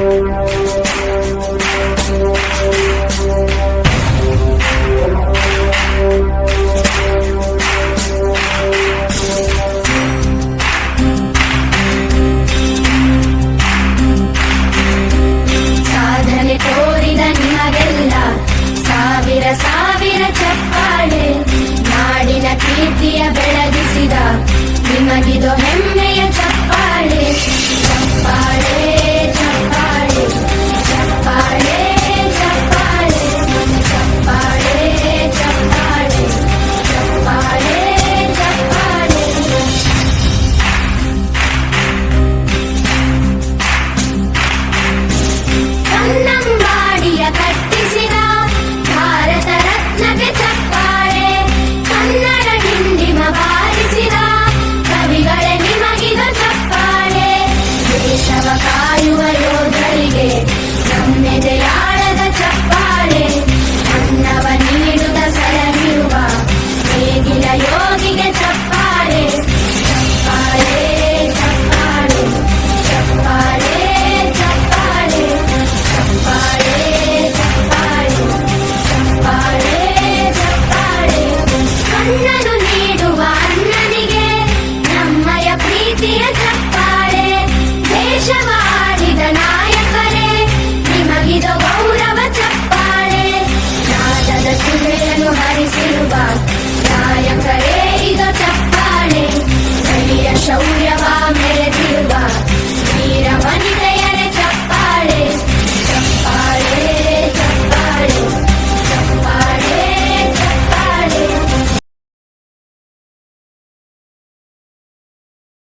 ಸಾಧನೆ ತೋರಿದ ನಿಮಗೆಲ್ಲ ಸಾವಿರ ಸಾವಿರ ಚಪ್ಪಾಳೆ. ನಾಡಿನ ಕೀರ್ತಿಯ ಬೆಳಗಿಸಿದ ನಿಮಗಿದು ಹೆಮ್ಮೆಯ ಚಪ್ಪಾಳೆ. ಚಪ್ಪಾಳೆ ಚಪ್ಪಾಳೆ ಚಪ್ಪಾಳೆ ಚಪ್ಪಾಳೆ ಚಪ್ಪಾಳೆ ಚಪ್ಪಾಳೆ ಚಪ್ಪಾಳೆ ಚಪ್ಪಾಳೆ. ಕನ್ನಂಬಾಡಿಯ ಕಟ್ಟಿಸಿದ ಭಾರತ ರತ್ನಕ್ಕೆ ಚಪ್ಪಾಳೆ. ಕನ್ನಡ ಡಿಂಡಿಮ ಬಾರಿಸಿದ ಕವಿಗಳೇ ನಿಮಗಿದ ಚಪ್ಪಾಳೆ. ದೇಶವ ಕಾಯುವ ಯೋಧರಿಗೆ ನಮ್ಮೆದೆಯಾಳದ ಚಪ್ಪಾಳೆ. ಅನ್ನವ ನೀಡುದ ಸಲಹಿರುವ ನೇಗಿಲ ಯೋಗಿಗೆ ಚಪ್ಪಾಳೆ. ಚಪ್ಪಾಳೆ ಚಪ್ಪಾಳೆ ಚಪ್ಪಾಳೆ ಚಪ್ಪಾಳೆ ಚಪ್ಪಾಳೆ ಚಪ್ಪಾಳೆ ಚಪ್ಪಾಳೆ ಚಪ್ಪಾಳೆ. ಕಣ್ಣನು ನೀಡುವ ಅಣ್ಣನಿಗೆ ನಮ್ಮಯ ಪ್ರೀತಿಯ ಚಪ್ಪಾಳೆ. ದೇಶವಾಡಿದ ನಾಯಕರೇ ನಿಮಗಿದು ಗೌರವ ಚಪ್ಪಾಳೆ. ನಾದದ ಸುಳೆಯನ್ನು ಹರಿಸಿರುವ ನಾಯಕರೇ ಇದು ಚಪ್ಪಾಳೆ. ಕಲಿಯ ಶೌರ್ಯ